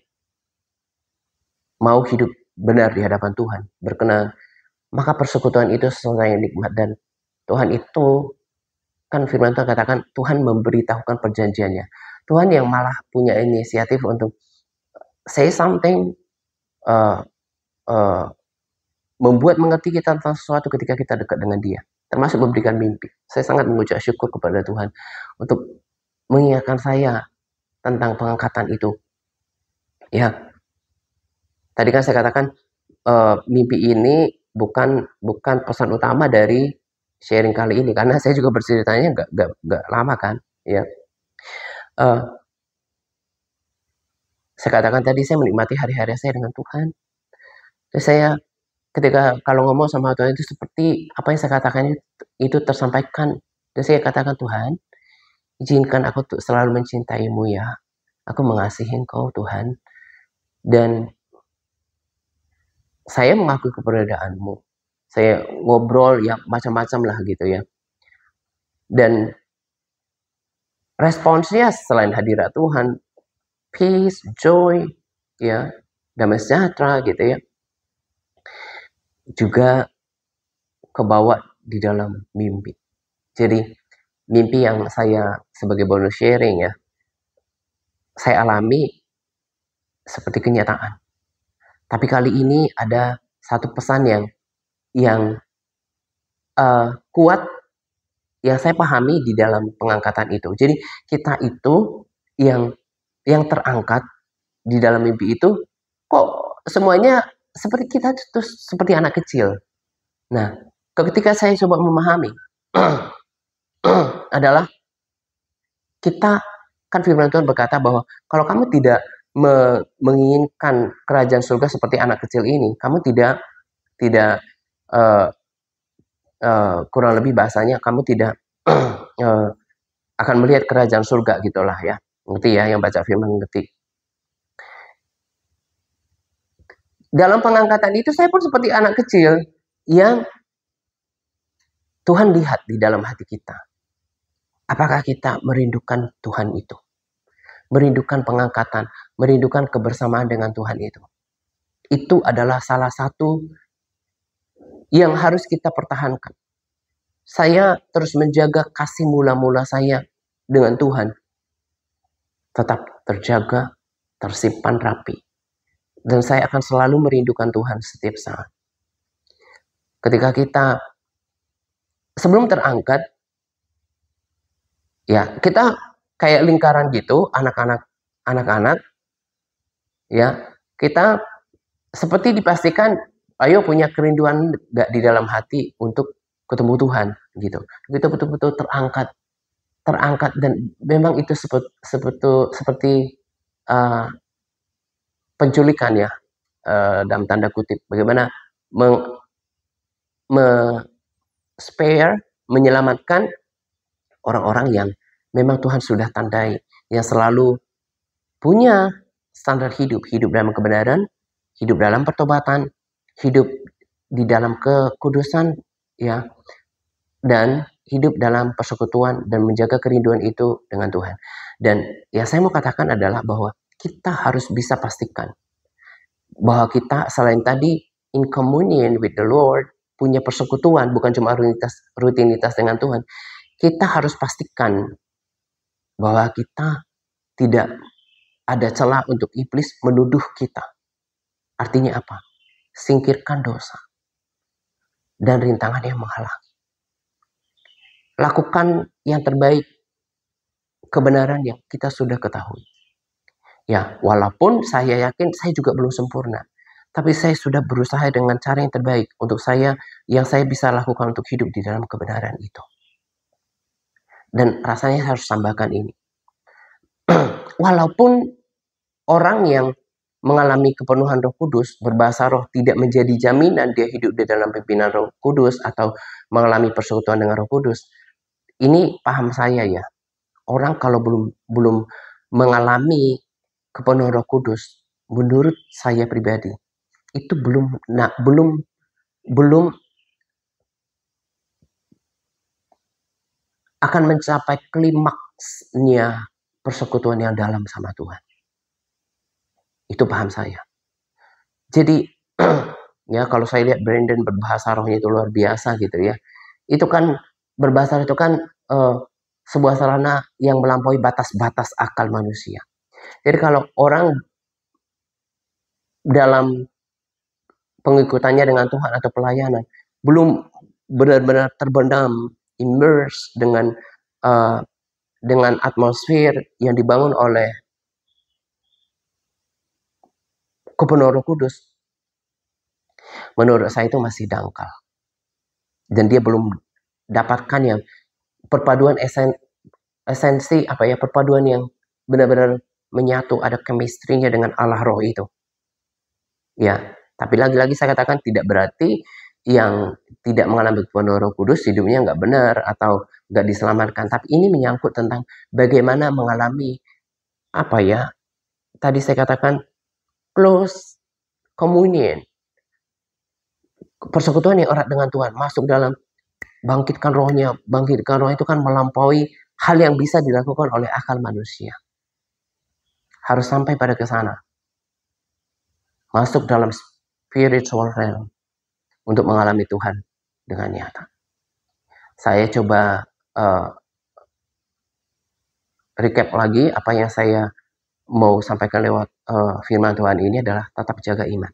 mau hidup benar di hadapan Tuhan, berkenan, maka persekutuan itu sesuatu yang nikmat. Dan Tuhan itu, kan firman Tuhan katakan, Tuhan memberitahukan perjanjiannya. Tuhan yang malah punya inisiatif untuk say something, uh, uh, membuat mengerti kita tentang sesuatu ketika kita dekat dengan dia, termasuk memberikan mimpi. Saya sangat mengucap syukur kepada Tuhan untuk mengingatkan saya tentang pengangkatan itu. Ya, tadi kan saya katakan mimpi ini bukan pesan utama dari sharing kali ini, karena saya juga berceritanya nggak lama kan, ya. Saya katakan tadi saya menikmati hari-hari saya dengan Tuhan. Terus saya ketika kalau ngomong sama Tuhan itu seperti apa yang saya katakan itu tersampaikan. Dan saya katakan, Tuhan, izinkan aku tuh selalu mencintaimu ya. Aku mengasihi Engkau Tuhan. Dan saya mengakui keberadaanmu. Saya ngobrol ya macam-macam lah gitu ya. Dan responsnya selain hadirat Tuhan, peace, joy, ya, damai sejahtera gitu ya, juga kebawa di dalam mimpi. Jadi mimpi yang saya sebagai bonus sharing ya, saya alami seperti kenyataan. Tapi kali ini ada satu pesan yang kuat yang saya pahami di dalam pengangkatan itu. Jadi kita itu yang terangkat di dalam mimpi itu kok semuanya seperti kita itu seperti anak kecil. Nah, ketika saya coba memahami adalah kita kan firman Tuhan berkata bahwa kalau kamu tidak menginginkan kerajaan surga seperti anak kecil ini, kamu tidak uh, kurang lebih bahasanya kamu tidak uh, akan melihat kerajaan surga gitulah ya. Ngerti ya, yang baca firman ngerti. Dalam pengangkatan itu saya pun seperti anak kecil yang Tuhan lihat di dalam hati kita. Apakah kita merindukan Tuhan itu? Merindukan pengangkatan, merindukan kebersamaan dengan Tuhan itu. Itu adalah salah satu yang harus kita pertahankan. Saya terus menjaga kasih mula-mula saya dengan Tuhan. Tetap terjaga, tersimpan rapi. Dan saya akan selalu merindukan Tuhan setiap saat. Ketika kita sebelum terangkat, ya kita kayak lingkaran gitu, anak-anak, ya kita seperti dipastikan, ayo punya kerinduan gak di dalam hati untuk ketemu Tuhan gitu. Kita betul-betul terangkat dan memang itu seperti penculikan ya, dalam tanda kutip. Bagaimana menyelamatkan orang-orang yang memang Tuhan sudah tandai, yang selalu punya standar hidup dalam kebenaran, hidup dalam pertobatan, hidup di dalam kekudusan, ya, dan hidup dalam persekutuan dan menjaga kerinduan itu dengan Tuhan. Dan yang saya mau katakan adalah bahwa kita harus bisa pastikan bahwa kita selain tadi in communion with the Lord, punya persekutuan, bukan cuma rutinitas dengan Tuhan, kita harus pastikan bahwa kita tidak ada celah untuk iblis menuduh kita. Artinya apa? Singkirkan dosa dan rintangan yang menghalangi. Lakukan yang terbaik, kebenaran yang kita sudah ketahui. Ya, walaupun saya yakin saya juga belum sempurna, tapi saya sudah berusaha dengan cara yang terbaik untuk saya, yang saya bisa lakukan untuk hidup di dalam kebenaran itu. Dan rasanya harus tambahkan ini. Walaupun orang yang mengalami kepenuhan Roh Kudus, berbahasa roh tidak menjadi jaminan dia hidup di dalam pimpinan Roh Kudus atau mengalami persekutuan dengan Roh Kudus. Ini paham saya ya. Orang kalau belum mengalami kepenuhan Roh Kudus, menurut saya pribadi itu belum akan mencapai klimaksnya persekutuan yang dalam sama Tuhan. Itu paham saya. Jadi ya kalau saya lihat Brandon berbahasa rohnya itu luar biasa gitu ya. Itu kan berbahasa itu kan sebuah sarana yang melampaui batas-batas akal manusia. Jadi kalau orang dalam pengikutannya dengan Tuhan atau pelayanan belum benar-benar terbenam, immerse dengan atmosfer yang dibangun oleh kepenuhan Roh Kudus, menurut saya itu masih dangkal. Dan dia belum dapatkan yang perpaduan esensi perpaduan yang benar-benar menyatu, ada chemistry-nya dengan Allah Roh itu. Ya, tapi lagi-lagi saya katakan tidak berarti yang tidak mengalami kepenuhan Roh Kudus hidupnya nggak benar atau nggak diselamatkan. Tapi ini menyangkut tentang bagaimana mengalami tadi saya katakan close communion, persekutuan yang erat dengan Tuhan, masuk dalam bangkitkan rohnya. Bangkitkan roh itu kan melampaui hal yang bisa dilakukan oleh akal manusia. Harus sampai pada ke sana. Masuk dalam spiritual realm untuk mengalami Tuhan dengan nyata. Saya coba recap lagi apa yang saya mau sampaikan lewat firman Tuhan ini adalah tetap jaga iman.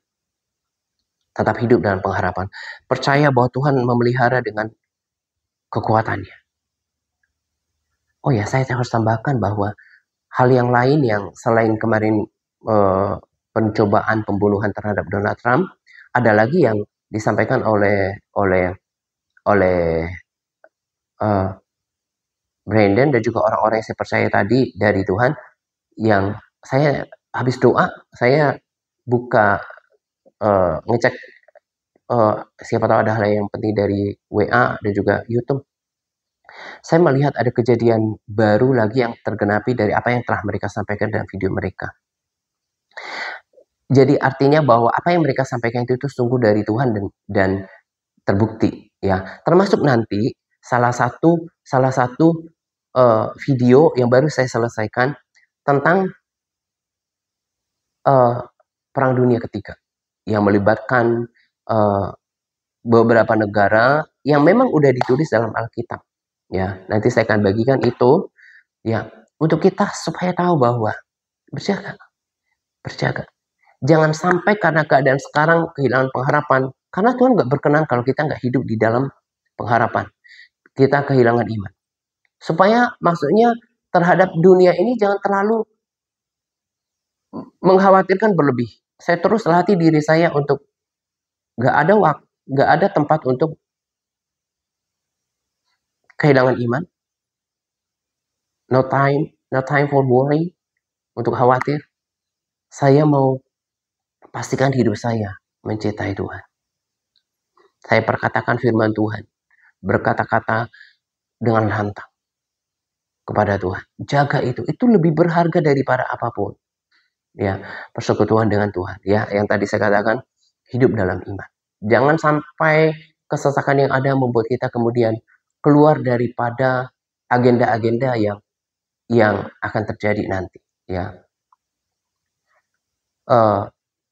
Tetap hidup dalam pengharapan. Percaya bahwa Tuhan memelihara dengan kekuatannya. Oh ya, saya harus tambahkan bahwa hal yang lain yang selain kemarin pencobaan pembunuhan terhadap Donald Trump, ada lagi yang disampaikan oleh Brandon dan juga orang-orang yang saya percaya tadi dari Tuhan, yang saya habis doa, saya buka ngecek siapa tahu ada hal yang penting dari WA dan juga YouTube. Saya melihat ada kejadian baru lagi yang tergenapi dari apa yang telah mereka sampaikan dalam video mereka. Jadi artinya bahwa apa yang mereka sampaikan itu sungguh dari Tuhan dan terbukti ya. Termasuk nanti salah satu video yang baru saya selesaikan tentang Perang Dunia Ketiga yang melibatkan beberapa negara yang memang udah ditulis dalam Alkitab. Ya, nanti saya akan bagikan itu ya untuk kita supaya tahu bahwa berjaga. Jangan sampai karena keadaan sekarang kehilangan pengharapan. Karena Tuhan nggak berkenan kalau kita nggak hidup di dalam pengharapan. Kita kehilangan iman. Supaya maksudnya terhadap dunia ini jangan terlalu mengkhawatirkan berlebih. Saya terus latih diri saya untuk nggak ada tempat untuk kehilangan iman. No time for worry, untuk khawatir. Saya mau pastikan hidup saya mencintai Tuhan. Saya perkatakan firman Tuhan, berkata-kata dengan lantang kepada Tuhan. Jaga itu lebih berharga daripada apapun. Ya, persekutuan dengan Tuhan. Ya, yang tadi saya katakan, hidup dalam iman. Jangan sampai kesesakan yang ada membuat kita kemudian keluar daripada agenda-agenda yang akan terjadi nanti. Ya,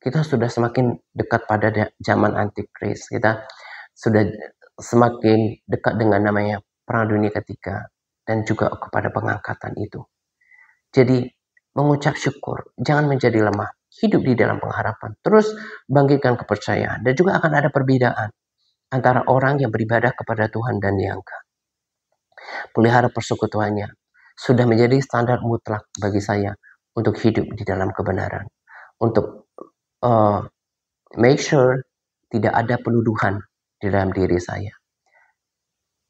kita sudah semakin dekat pada zaman antikris. Kita sudah semakin dekat dengan namanya Perang Dunia Ketiga dan juga kepada pengangkatan itu. Jadi mengucap syukur, jangan menjadi lemah, hidup di dalam pengharapan, terus bangkitkan kepercayaan, dan juga akan ada perbedaan antara orang yang beribadah kepada Tuhan dan yang enggak. Pelihara persekutuannya sudah menjadi standar mutlak bagi saya untuk hidup di dalam kebenaran, untuk make sure tidak ada penuduhan di dalam diri saya.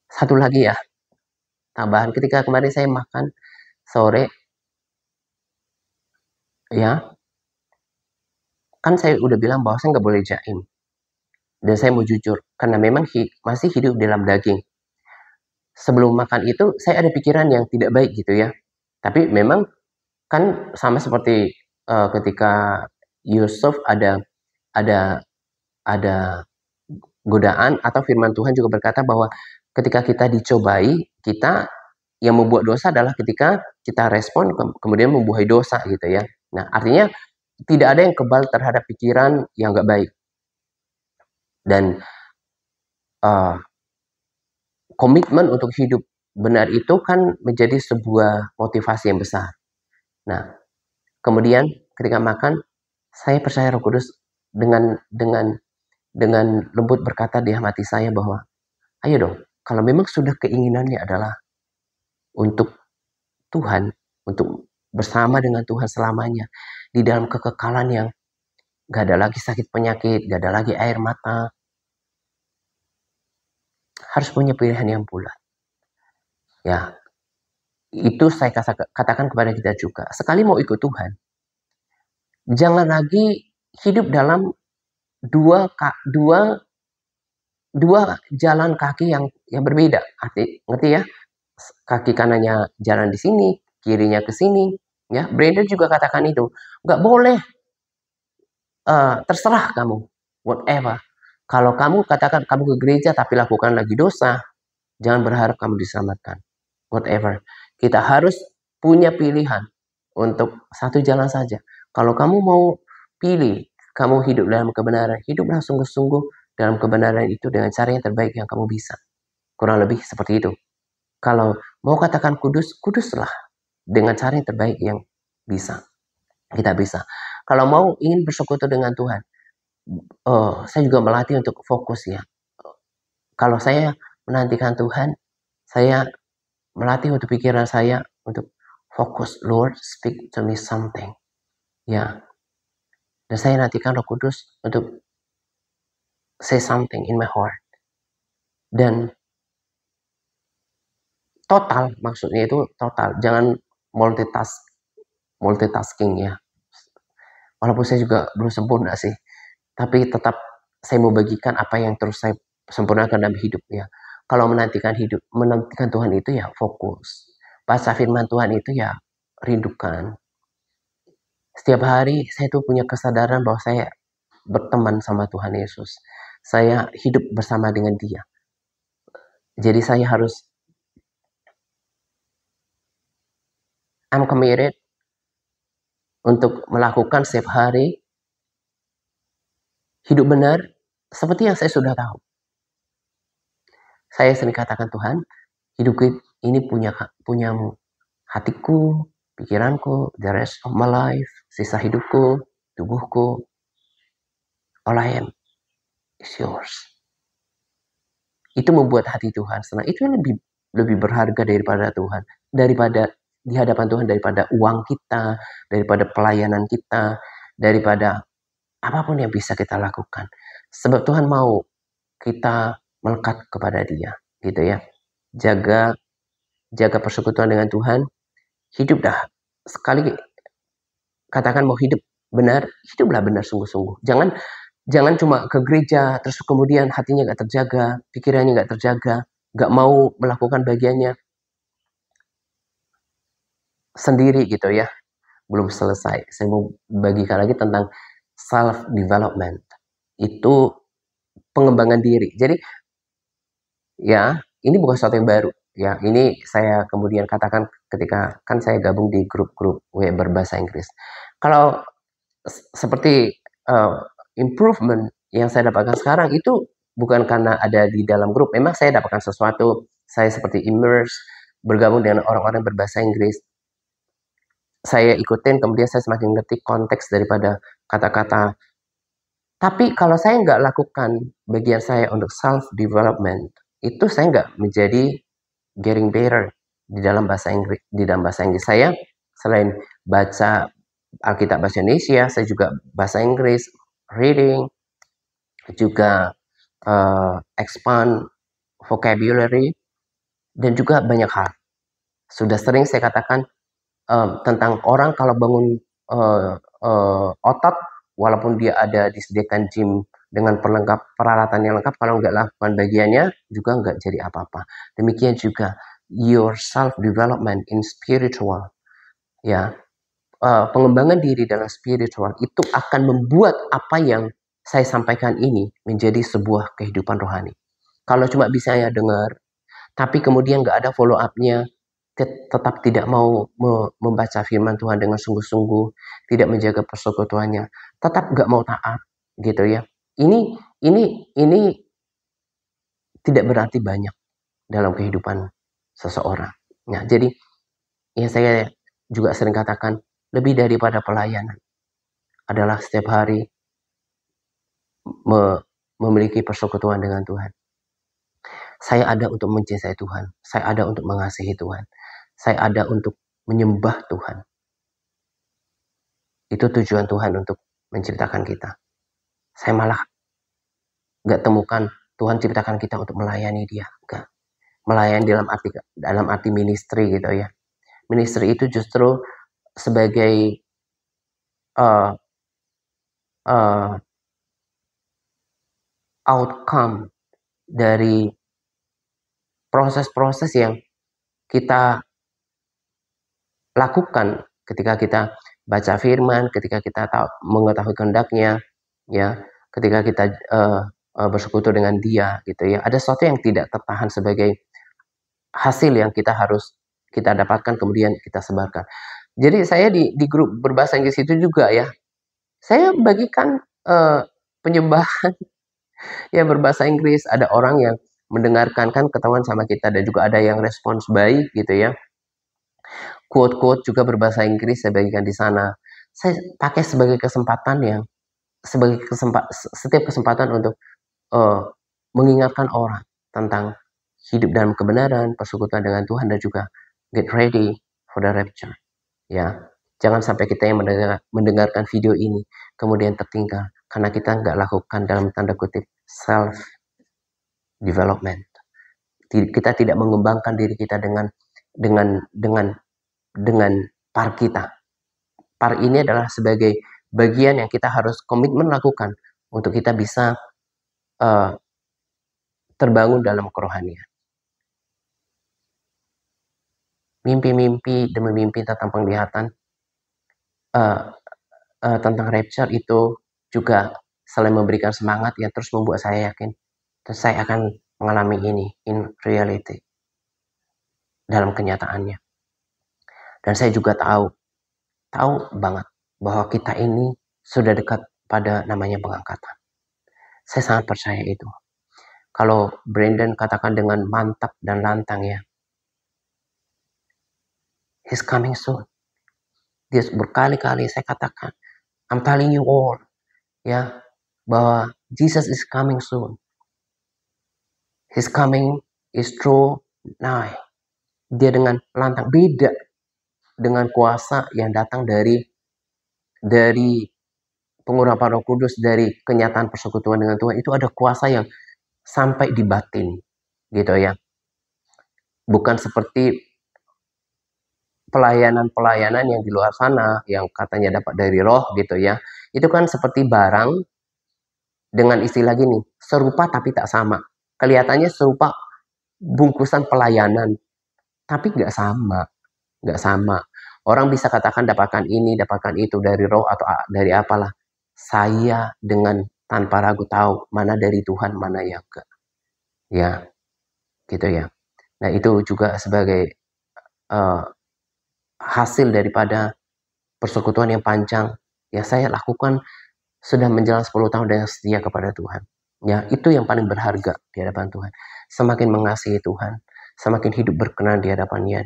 Satu lagi ya, tambahan ketika kemarin saya makan sore, ya, kan saya udah bilang bahwa saya nggak boleh jaim. Dan saya mau jujur, karena memang masih hidup dalam daging. Sebelum makan itu, saya ada pikiran yang tidak baik gitu ya. Tapi memang kan sama seperti ketika Yusuf ada ada godaan atau firman Tuhan juga berkata bahwa ketika kita dicobai, kita yang membuat dosa adalah ketika kita respon kemudian membuahai dosa gitu ya. Nah, artinya tidak ada yang kebal terhadap pikiran yang nggak baik. Dan komitmen untuk hidup benar itu kan menjadi sebuah motivasi yang besar. Nah, kemudian ketika makan, saya percaya Roh Kudus dengan lembut berkata di hati saya bahwa, ayo dong, kalau memang sudah keinginannya adalah untuk Tuhan, untuk bersama dengan Tuhan selamanya, di dalam kekekalan yang gak ada lagi sakit penyakit, gak ada lagi air mata, harus punya pilihan yang bulat. Ya, itu saya katakan kepada kita juga. Sekali mau ikut Tuhan, jangan lagi hidup dalam dua jalan kaki yang berbeda. Ngerti ya? Kaki kanannya jalan di sini, kirinya ke sini. Ya, Brandon juga katakan itu. Nggak boleh. Terserah kamu, whatever. Kalau kamu katakan kamu ke gereja tapi lakukan lagi dosa, jangan berharap kamu diselamatkan. Whatever. Kita harus punya pilihan untuk satu jalan saja. Kalau kamu mau pilih, kamu hidup dalam kebenaran, hiduplah sungguh-sungguh dalam kebenaran itu dengan cara yang terbaik yang kamu bisa. Kurang lebih seperti itu. Kalau mau katakan kudus, kuduslah dengan cara yang terbaik yang bisa. Kita bisa. Kalau mau ingin bersekutu dengan Tuhan, saya juga melatih untuk fokus ya. Kalau saya menantikan Tuhan, saya melatih untuk pikiran saya untuk fokus. Lord, speak to me something. Ya. Dan saya nantikan Roh Kudus untuk say something in my heart. Dan total, maksudnya itu total. Jangan multitasking ya. Walaupun saya juga belum sempurna sih. Tapi tetap saya mau bagikan apa yang terus saya sempurnakan dalam hidup ya. Kalau menantikan Tuhan itu ya fokus. Baca firman Tuhan itu ya rindukan. Setiap hari saya tuh punya kesadaran bahwa saya berteman sama Tuhan Yesus. Saya hidup bersama dengan Dia. Jadi saya harus I'm committed untuk melakukan setiap hari hidup benar seperti yang saya sudah tahu. Saya sering katakan, Tuhan, hidupku ini punyamu. Hatiku, pikiranku, the rest of my life, sisa hidupku, tubuhku, all I am is yours. Itu membuat hati Tuhan senang. Itu yang lebih berharga daripada Tuhan, daripada di hadapan Tuhan, daripada uang kita, daripada pelayanan kita, daripada apapun yang bisa kita lakukan. Sebab Tuhan mau kita melekat kepada Dia, gitu ya. Jaga persekutuan dengan Tuhan. Hidup dah. Sekali katakan mau hidup benar, hiduplah benar sungguh-sungguh. Jangan cuma ke gereja, terus kemudian hatinya gak terjaga, pikirannya gak terjaga, gak mau melakukan bagiannya sendiri gitu ya. Belum selesai. Saya mau bagikan lagi tentang self-development. Itu pengembangan diri. Jadi, ya, ini bukan sesuatu yang baru. Ya, ini saya kemudian katakan ketika kan saya gabung di grup-grup berbahasa Inggris. Kalau seperti improvement yang saya dapatkan sekarang itu bukan karena ada di dalam grup. Memang saya dapatkan sesuatu, saya seperti immerse, bergabung dengan orang-orang berbahasa Inggris. Saya ikutin, kemudian saya semakin ngerti konteks daripada kata-kata. Tapi kalau saya nggak lakukan bagian saya untuk self-development, itu saya nggak menjadi getting better di dalam bahasa Inggris. Di dalam bahasa Inggris saya, selain baca Alkitab bahasa Indonesia, saya juga bahasa Inggris, reading, juga expand vocabulary, dan juga banyak hal. Sudah sering saya katakan tentang orang kalau bangun otot walaupun dia ada disediakan gym dengan peralatan yang lengkap, kalau nggak lakukan bagiannya juga nggak jadi apa-apa. Demikian juga your self development in spiritual, ya, pengembangan diri dalam spiritual itu akan membuat apa yang saya sampaikan ini menjadi sebuah kehidupan rohani. Kalau cuma bisa ya dengar, tapi kemudian nggak ada follow up-nya, tetap tidak mau membaca firman Tuhan dengan sungguh-sungguh, tidak menjaga persekutuannya, tetap nggak mau taat, gitu ya. Ini tidak berarti banyak dalam kehidupan seseorang. Nah, jadi ya saya juga sering katakan, lebih daripada pelayanan adalah setiap hari memiliki persekutuan dengan Tuhan. Saya ada untuk mencintai Tuhan. Saya ada untuk mengasihi Tuhan. Saya ada untuk menyembah Tuhan. Itu tujuan Tuhan untuk menciptakan kita. Saya malah gak temukan Tuhan ciptakan kita untuk melayani Dia. Gak. Melayani dalam arti ministry gitu ya. Ministry itu justru sebagai outcome dari proses-proses yang kita lakukan ketika kita baca firman, ketika kita mengetahui kehendaknya, ya, ketika kita bersekutu dengan Dia, gitu ya. Ada sesuatu yang tidak tertahan sebagai hasil yang kita dapatkan kemudian kita sebarkan. Jadi saya di grup berbahasa Inggris itu juga ya, saya bagikan penyembahan ya berbahasa Inggris. Ada orang yang mendengarkan, kan ketahuan sama kita, dan juga ada yang respons baik gitu ya. Quote-quote juga berbahasa Inggris saya bagikan di sana. Saya pakai sebagai kesempatan setiap kesempatan untuk mengingatkan orang tentang hidup dalam kebenaran, persekutuan dengan Tuhan, dan juga get ready for the rapture. Ya, jangan sampai kita yang mendengarkan video ini kemudian tertinggal karena kita nggak lakukan dalam tanda kutip self development. Kita tidak mengembangkan diri kita dengan par kita. Par ini adalah sebagai bagian yang kita harus komitmen lakukan untuk kita bisa terbangun dalam kerohanian. Mimpi-mimpi demi mimpi tentang penglihatan tentang rapture itu juga selain memberikan semangat yang terus membuat saya yakin saya akan mengalami ini in reality, dalam kenyataannya. Dan saya juga tahu banget bahwa kita ini sudah dekat pada namanya pengangkatan. Saya sangat percaya itu. Kalau Brandon katakan dengan mantap dan lantang ya, he's coming soon. Dia berkali-kali saya katakan, I'm telling you all, ya, bahwa Jesus is coming soon. His coming is true now. Dia dengan lantang, beda dengan kuasa yang datang dari pengurapan Roh Kudus, dari kenyataan persekutuan dengan Tuhan. Itu ada kuasa yang sampai di batin, gitu ya. Bukan seperti pelayanan yang di luar sana yang katanya dapat dari roh gitu ya. Itu kan seperti barang dengan istilah gini, serupa tapi tak sama. Kelihatannya serupa bungkusan pelayanan, tapi nggak sama. Orang bisa katakan dapatkan ini, dapatkan itu dari roh atau dari apalah. Saya dengan tanpa ragu tahu mana dari Tuhan, mana yang enggak. Ya, gitu ya. Nah, itu juga sebagai hasil daripada persekutuan yang panjang yang saya lakukan sudah menjelang 10 tahun dan setia kepada Tuhan. Ya, itu yang paling berharga di hadapan Tuhan. Semakin mengasihi Tuhan, semakin hidup berkenan di hadapan-Nya.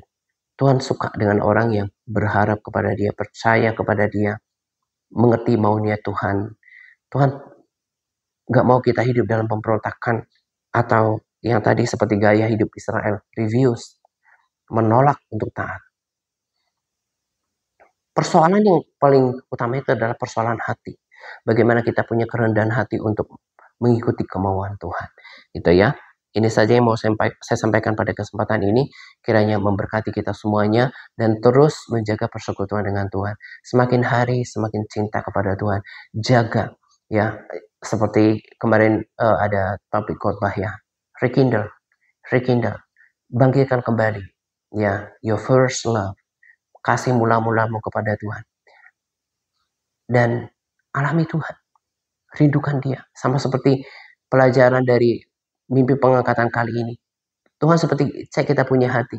Tuhan suka dengan orang yang berharap kepada Dia, percaya kepada Dia, mengerti maunya Tuhan. Tuhan gak mau kita hidup dalam pemberontakan atau yang tadi seperti gaya hidup Israel, refuse, menolak untuk taat. Persoalan yang paling utama itu adalah persoalan hati. Bagaimana kita punya kerendahan hati untuk mengikuti kemauan Tuhan. Gitu ya. Ini saja yang mau saya sampaikan pada kesempatan ini. Kiranya memberkati kita semuanya dan terus menjaga persekutuan dengan Tuhan. Semakin hari semakin cinta kepada Tuhan. Jaga ya, seperti kemarin ada topik khotbah ya. Rekindle, bangkitkan kembali ya, your first love. Kasih mula-mulamu kepada Tuhan. Dan alami Tuhan. Rindukan Dia. Sama seperti pelajaran dari mimpi pengangkatan kali ini. Tuhan seperti cek kita punya hati.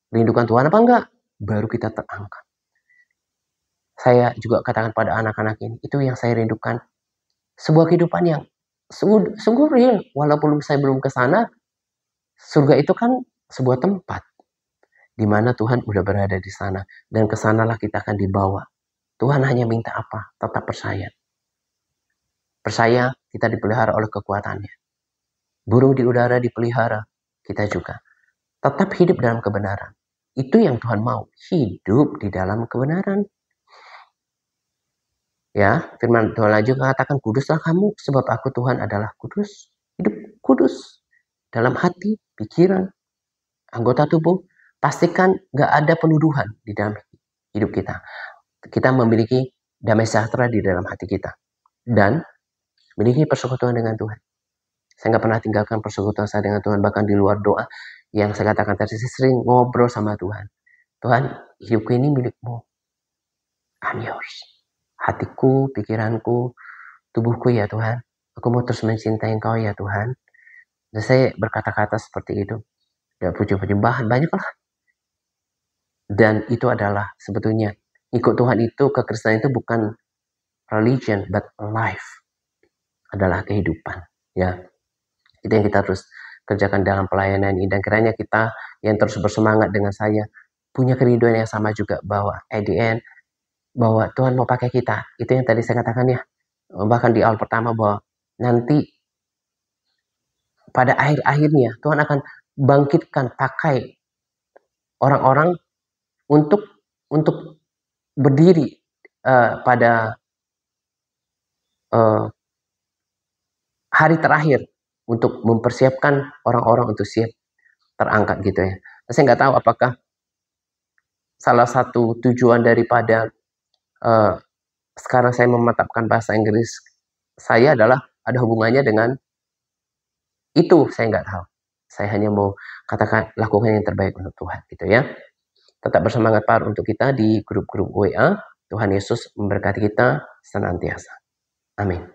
Rindukan Tuhan apa enggak? Baru kita terangkat. Saya juga katakan pada anak-anak ini, itu yang saya rindukan. Sebuah kehidupan yang sungguh real. Walaupun saya belum ke sana, surga itu kan sebuah tempat di mana Tuhan udah berada di sana. Dan ke sanalah kita akan dibawa. Tuhan hanya minta apa? Tetap percaya. Percaya kita dipelihara oleh kekuatannya. Burung di udara dipelihara, kita juga. Tetap hidup dalam kebenaran. Itu yang Tuhan mau, hidup di dalam kebenaran. Ya, firman Tuhan lagi katakan, kuduslah kamu, sebab aku Tuhan adalah kudus. Hidup kudus. Dalam hati, pikiran, anggota tubuh. Pastikan gak ada penuduhan di dalam hidup kita. Kita memiliki damai sejahtera di dalam hati kita. Dan memiliki persekutuan dengan Tuhan. Saya gak pernah tinggalkan persekutuan saya dengan Tuhan, bahkan di luar doa. Yang saya katakan tadi, saya sering ngobrol sama Tuhan. Tuhan, hidupku ini milikmu. I'm yours. Hatiku, pikiranku, tubuhku ya Tuhan. Aku mau terus mencintai Engkau ya Tuhan. Dan saya berkata-kata seperti itu. Dan puji-puji banyak lah. Dan itu adalah sebetulnya, ikut Tuhan itu, kekristenan itu bukan religion, but life. Adalah kehidupan. Ya, itu yang kita terus kerjakan dalam pelayanan ini. Dan kiranya kita yang terus bersemangat dengan saya, punya kerinduan yang sama juga, bahwa at the end, bahwa Tuhan mau pakai kita. Itu yang tadi saya katakan ya, bahkan di awal pertama, bahwa nanti pada akhir-akhirnya Tuhan akan bangkitkan, pakai orang-orang untuk berdiri pada hari terakhir, untuk mempersiapkan orang-orang untuk siap terangkat gitu ya. Saya nggak tahu apakah salah satu tujuan daripada sekarang saya mematapkan bahasa Inggris saya adalah ada hubungannya dengan itu, saya nggak tahu. Saya hanya mau katakan, lakukan yang terbaik untuk Tuhan gitu ya. Tetap bersemangat Pak untuk kita di grup-grup WA. Tuhan Yesus memberkati kita senantiasa. Amin.